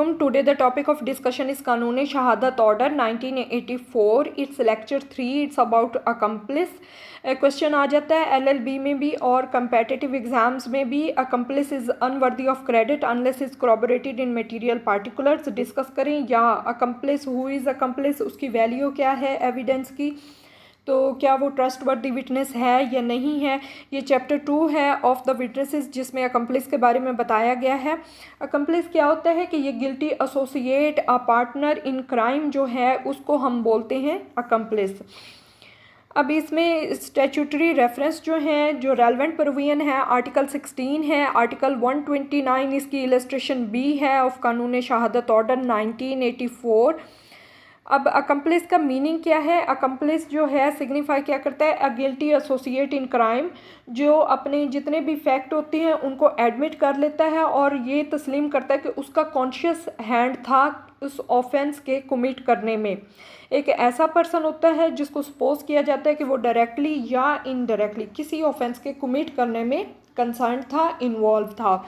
Today the topic of discussion is Kanun-e Shahadat Order 1984. It's lecture 3. It's about accomplice. Question आ जाता है LLB में भी और competitive exams में भी. accomplice is unworthy of credit unless is corroborated in material particulars. Discuss करें या accomplice, who is accomplice, उसकी वैल्यू क्या है एविडेंस की, तो क्या वो ट्रस्ट वर्दी विटनेस है या नहीं है. ये चैप्टर 2 है ऑफ द विटनेसेस, जिसमें अकम्प्लिस के बारे में बताया गया है. अकम्प्लिस क्या होता है कि ये guilty associate a partner in crime जो है उसको हम बोलते हैं अकम्प्लिस. अब इसमें स्टैट्यूटरी रेफरेंस जो हैं, जो रेलेवेंट प्रोविजन है, आर्टिकल 16 है, आर्टिकल 129 इसकी इलस्ट्रेशन बी है ऑफ कानून शहादत ऑर्डर 1984. अब अकम्प्लिस का मीनिंग क्या है. अकम्प्लिस जो है सिग्निफाई क्या करता है, अ गिल्टी एसोसिएट इन क्राइम, जो अपने जितने भी फैक्ट होते हैं उनको एडमिट कर लेता है और ये तस्लीम करता है कि उसका कॉन्शियस हैंड था उस ऑफेंस के कमिट करने में. एक ऐसा पर्सन होता है जिसको सपोज किया जाता है कि वो डायरेक्टली या इनडायरेक्टली किसी ऑफेंस के कमिट करने में कंसर्न था, इन्वॉल्व था.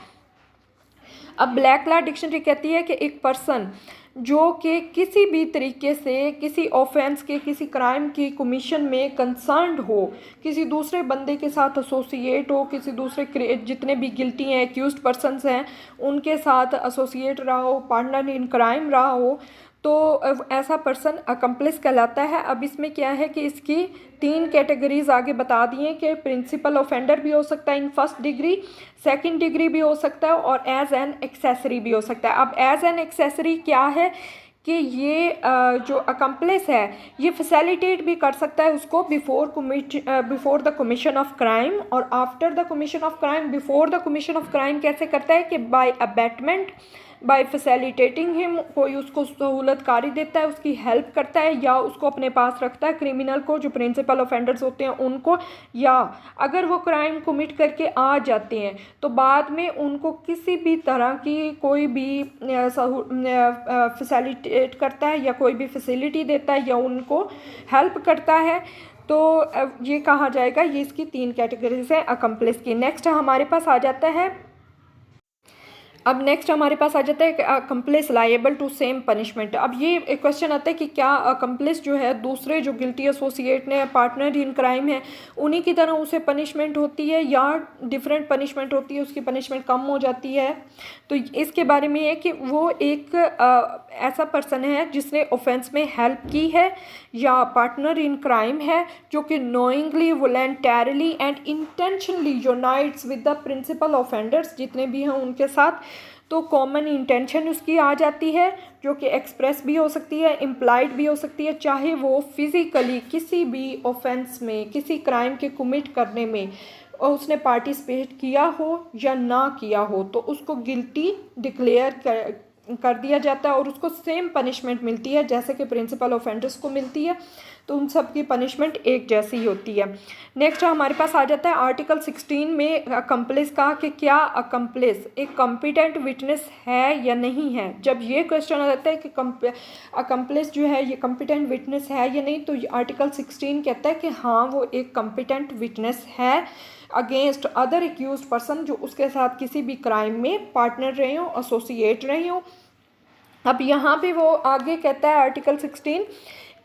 अब ब्लैक लॉ डिक्शनरी कहती है कि एक पर्सन जो कि किसी भी तरीके से किसी ऑफेंस के, किसी क्राइम की कमीशन में कंसर्न्ड हो, किसी दूसरे बंदे के साथ एसोसिएट हो, किसी दूसरे जितने भी गिल्टी हैं, एक्यूज्ड पर्सनस हैं, उनके साथ एसोसिएट रहा हो, पार्टनर इन क्राइम रहा हो, तो ऐसा पर्सन अकम्प्लिस कहलाता है. अब इसमें क्या है कि इसकी 3 कैटेगरीज आगे बता दी हैं कि प्रिंसिपल ऑफेंडर भी हो सकता है in first degree, second degree भी हो सकता है और एज एन एक्सेसरी भी हो सकता है. अब एज एन एक्सेसरी क्या है कि ये जो अकम्प्लिस है ये फैसिलिटेट भी कर सकता है उसको before the commission of crime और after the commission of crime. Before the commission of crime कैसे करता है कि by abetment, by facilitating him, कोई उसको सहूलतकारी देता है, उसकी हेल्प करता है या उसको अपने पास रखता है क्रिमिनल को, जो प्रिंसिपल ऑफेंडर्स होते हैं उनको, या अगर वो क्राइम कमिट करके आ जाते हैं तो बाद में उनको किसी भी तरह की कोई भी फैसिलिटेट करता है या कोई भी फैसिलिटी देता है या उनको हेल्प करता है, तो ये कहा जाएगा. ये इसकी 3 कैटेगरीज हैं अकम्प्लिस की. नेक्स्ट हमारे पास आ जाता है कि accomplice liable to same punishment. अब ये एक क्वेश्चन आता है कि क्या अकम्प्लिस जो है दूसरे जो गिल्टी एसोसिएट ने, पार्टनर इन क्राइम है, उन्हीं की तरह उसे पनिशमेंट होती है या डिफरेंट पनिशमेंट होती है, उसकी पनिशमेंट कम हो जाती है. तो इसके बारे में है कि वो एक ऐसा पर्सन है जिसने ऑफेंस में हेल्प की है या पार्टनर इन क्राइम है जो कि knowingly, voluntarily and intentionally unites with the principal offenders, जितने भी हैं उनके साथ. तो कॉमन इंटेंशन उसकी आ जाती है जो कि एक्सप्रेस भी हो सकती है, इम्प्लाइड भी हो सकती है, चाहे वो फिज़िकली किसी भी ऑफेंस में, किसी क्राइम के कमिट करने में उसने पार्टिसिपेट किया हो या ना किया हो, तो उसको गिल्टी डिक्लेयर कर दिया जाता है और उसको सेम पनिशमेंट मिलती है जैसे कि प्रिंसिपल ऑफेंडर्स को मिलती है. तो उन सब की पनिशमेंट एक जैसी ही होती है. नेक्स्ट हमारे पास आ जाता है आर्टिकल 16 में अकम्प्लिस का, कि क्या अकम्प्लिस एक कॉम्पिटेंट विटनेस है या नहीं है. जब ये क्वेश्चन आ जाता है कि अकम्प्लिस जो है ये कॉम्पिटेंट विटनेस है या नहीं, तो आर्टिकल 16 कहता है कि हाँ वो एक कॉम्पिटेंट विटनेस है अगेंस्ट अदर एक्यूज्ड पर्सन जो उसके साथ किसी भी क्राइम में पार्टनर रहे हो, एसोसिएट रहे हो. अब यहाँ पे वो आगे कहता है आर्टिकल 16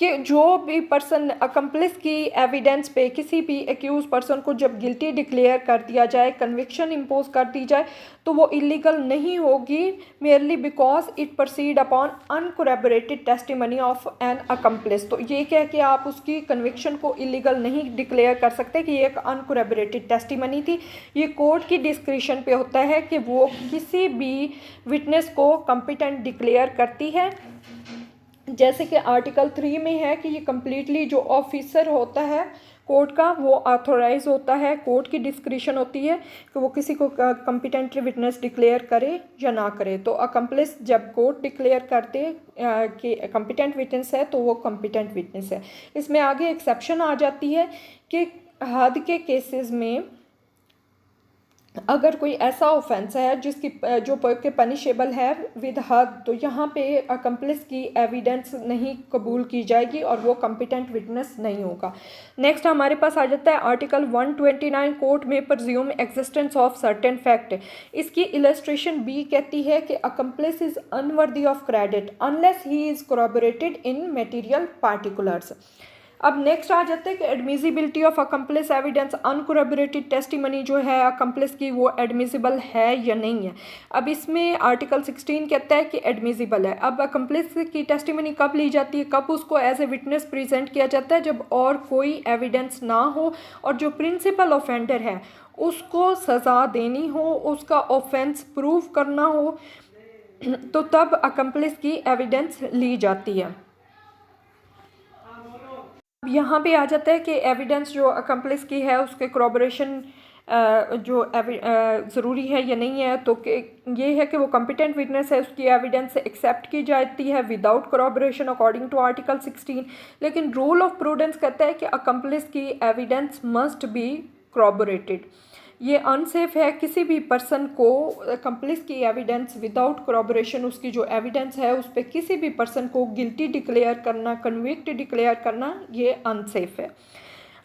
कि जो भी पर्सन अकम्प्लिस की एविडेंस पे किसी भी एक्यूज पर्सन को जब गिल्टी डिक्लेयर कर दिया जाए, कन्विक्शन इम्पोज कर दी जाए, तो वो इलीगल नहीं होगी merely because it proceed upon uncorroborated testimony of an accomplice. तो ये कह के आप उसकी कन्विक्शन को इलीगल नहीं डिक्लेयर कर सकते कि ये एक अनकोरैबोरेटेड टेस्टिमनी थी. ये कोर्ट की डिस्क्रिशन पे होता है कि वो किसी भी विटनेस को कॉम्पिटेंट डिक्लेयर करती है. जैसे कि आर्टिकल 3 में है कि ये कम्प्लीटली जो ऑफिसर होता है कोर्ट का वो ऑथोराइज होता है, कोर्ट की डिस्क्रिशन होती है कि वो किसी को कॉम्पिटेंट विटनेस डिक्लेयर करे या ना करे. तो अकम्प्लिस जब कोर्ट डिक्लेयर करते कि कॉम्पिटेंट विटनेस है तो वो कॉम्पिटेंट विटनेस है. इसमें आगे एक्सेप्शन आ जाती है कि हद के केसेस में अगर कोई ऐसा ऑफेंस है जिसकी जो के पनिशेबल है विद हद, तो यहाँ पे अकम्प्लिस की एविडेंस नहीं कबूल की जाएगी और वो कॉम्पिटेंट विटनेस नहीं होगा। नेक्स्ट हमारे पास आ जाता है आर्टिकल 129, कोर्ट में presume existence of certain fact. इसकी इलस्ट्रेशन बी कहती है कि accomplice is unworthy of credit unless he is corroborated in material particulars. अब नेक्स्ट आ जाते हैं कि admissibility of accomplice evidence, uncorroborated testimony जो है अकम्प्लिस की वो एडमिजिबल है या नहीं है। अब इसमें आर्टिकल 16 कहता है कि एडमिजिबल है। अब अकम्प्लिस की टेस्टिमनी कब ली जाती है, कब उसको एज ए विटनेस प्रेजेंट किया जाता है, जब और कोई एविडेंस ना हो और जो प्रिंसिपल ऑफेंडर है उसको सज़ा देनी हो, उसका ऑफेंस प्रूव करना हो, तो तब अकम्प्लिस की एविडेंस ली जाती है। अब यहाँ पे आ जाता है कि एविडेंस जो अकम्प्लिस की है उसके corroboration जो ज़रूरी है या नहीं है। तो ये है कि वो कॉम्पिटेंट विटनेस है, उसकी एविडेंस एक्सेप्ट की जाती है without corroboration according to article 16। लेकिन रूल ऑफ प्रूडेंस कहता है कि अकम्प्लिस की एविडेंस मस्ट बी corroborated। ये अनसेफ है किसी भी पर्सन को अकम्प्लिस की एविडेंस विदाउट corroboration, उसकी जो एविडेंस है उस पर किसी भी पर्सन को गिल्टी डिक्लेयर करना, कन्विक्ट डिक्लेयर करना, ये अनसेफ है।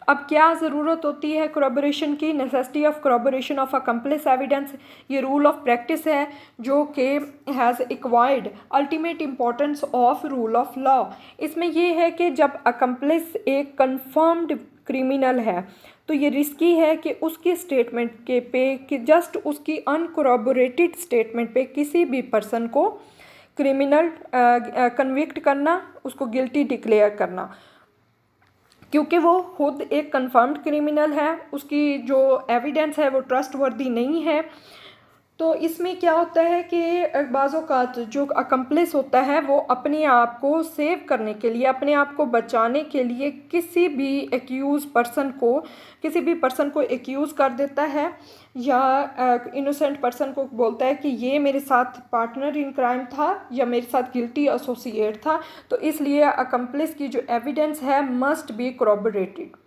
अब क्या ज़रूरत होती है corroboration की, necessity of corroboration of accomplice evidence, ये रूल ऑफ प्रैक्टिस है जो कि has acquired ultimate importance of rule of law. इसमें ये है कि जब अकम्प्लिस एक कन्फर्म्ड क्रिमिनल है तो ये रिस्की है कि उसकी स्टेटमेंट के पे कि जस्ट उसकी अनकोरबोरेटेड स्टेटमेंट पे किसी भी पर्सन को क्रिमिनल कन्विक्ट करना, उसको गिल्टी डिक्लेयर करना, क्योंकि वो खुद एक कन्फर्म्ड क्रिमिनल है, उसकी जो एविडेंस है वो ट्रस्टवर्दी नहीं है। तो इसमें क्या होता है कि बाज़ औक़ात जो अकम्प्लिस होता है वो अपने आप को सेव करने के लिए, अपने आप को बचाने के लिए किसी भी पर्सन को एक्यूज़ कर देता है या इनोसेंट पर्सन को बोलता है कि ये मेरे साथ पार्टनर इन क्राइम था या मेरे साथ गिल्टी एसोसिएट था। तो इसलिए अकम्प्लिस की जो एविडेंस है मस्ट बी corroborated।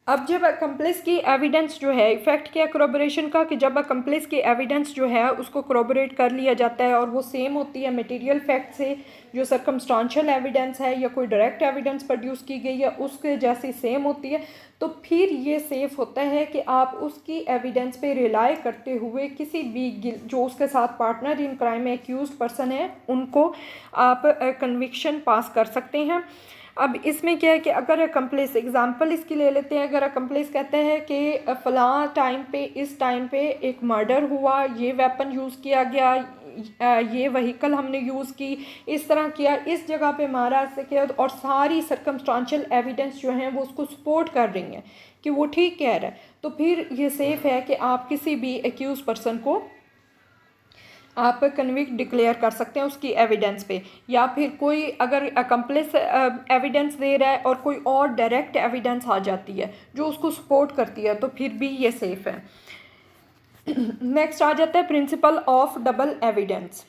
अब जब अकम्प्लिस की एविडेंस जो है, इफ़ेक्ट क्या corroboration का, कि जब अकम्प्लिस की एविडेंस जो है उसको corroborate कर लिया जाता है और वो सेम होती है मटेरियल फैक्ट से, जो सर्कमस्टांशियल एविडेंस है या कोई डायरेक्ट एविडेंस प्रोड्यूस की गई है उसके जैसी सेम होती है, तो फिर ये सेफ़ होता है कि आप उसकी एविडेंस पे रिलाई करते हुए किसी भी जो उसके साथ पार्टनर इन क्राइम में एक्यूज पर्सन है उनको आप कन्विक्शन पास कर सकते हैं। अब इसमें क्या है कि अगर अकम्प्लिस, एग्जांपल इसकी ले लेते हैं, अगर अकम्प्लिस कहते हैं कि फ़लाँ टाइम पे इस टाइम पे एक मर्डर हुआ, ये वेपन यूज़ किया गया, ये व्हीकल हमने यूज़ की, इस तरह किया, इस जगह पे मारा, ऐसे किया, और सारी सर्कमस्टांशियल एविडेंस जो हैं वो उसको सपोर्ट कर रही हैं कि वो ठीक कह रहा है, तो फिर ये सेफ़ है कि आप किसी भी एक्यूज़ पर्सन को आप कन्विक्ट डिक्लेयर कर सकते हैं उसकी एविडेंस पे। या फिर कोई अगर अकम्प्लिस एविडेंस दे रहा है और कोई और डायरेक्ट एविडेंस आ जाती है जो उसको सपोर्ट करती है, तो फिर भी ये सेफ़ है। नेक्स्ट आ जाता है प्रिंसिपल ऑफ डबल एविडेंस।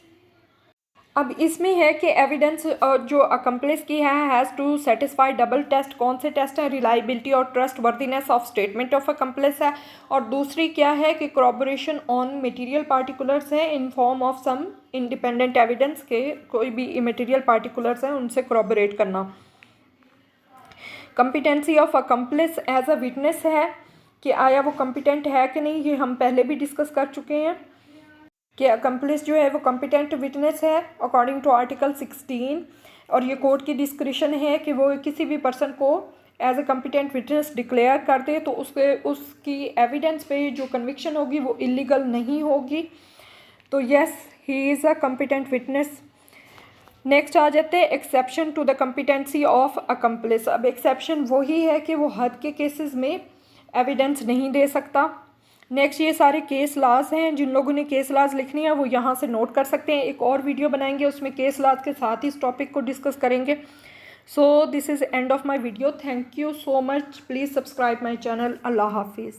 अब इसमें है कि एविडेंस जो अकम्प्लिस की है has to satisfy double test. कौन से टेस्ट हैं? रिलायबिलिटी और trustworthiness of statement of accomplice है, और दूसरी क्या है कि corroboration ऑन मटेरियल पार्टिकुलर्स है in form of some independent evidence के, कोई भी मटेरियल पार्टिकुलर्स हैं उनसे corroborate करना। Competency of accomplice as a witness है कि आया वो कम्पिटेंट है कि नहीं, ये हम पहले भी डिस्कस कर चुके हैं कि अकम्प्लिस जो है वो कॉम्पिटेंट विटनेस है अकॉर्डिंग टू आर्टिकल 16, और ये कोर्ट की डिस्क्रिशन है कि वो किसी भी पर्सन को as a competent witness declare कर दे तो उसकी एविडेंस पे जो कन्विक्शन होगी वो इलीगल नहीं होगी। तो yes, he is a competent witness. Next आ जाते हैं exception to the competency of accomplice. अब एक्सेप्शन वही है कि वो हद के केसेस में एविडेंस नहीं दे सकता। नेक्स्ट ये सारे केस लॉज हैं, जिन लोगों ने केस लॉज लिखनी है वो यहाँ से नोट कर सकते हैं। एक और वीडियो बनाएंगे उसमें केस लॉज के साथ ही इस टॉपिक को डिस्कस करेंगे। So this is end of my video. Thank you so much. Please subscribe my channel. Allah हाफिज़।